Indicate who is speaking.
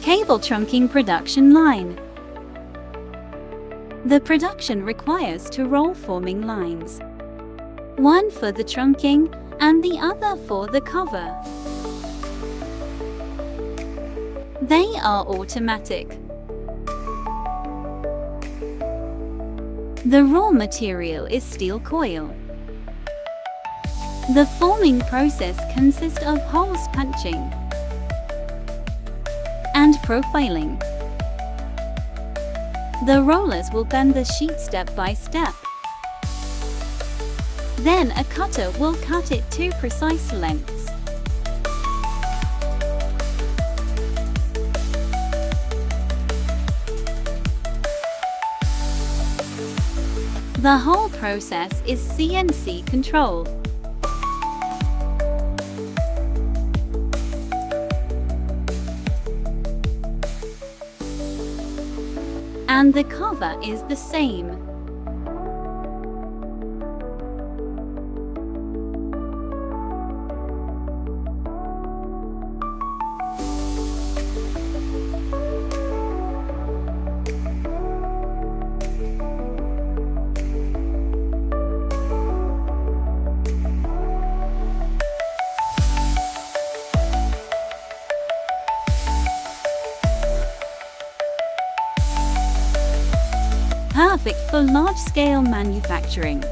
Speaker 1: Cable trunking production line. The production requires two roll forming lines, one for the trunking and the other for the cover. They are automatic. The raw material is steel coil. The forming process consists of holes punching and profiling. The rollers will bend the sheet step by step. Then a cutter will cut it to precise lengths. The whole process is CNC controlled. And the cover is the same. Perfect for large-scale manufacturing.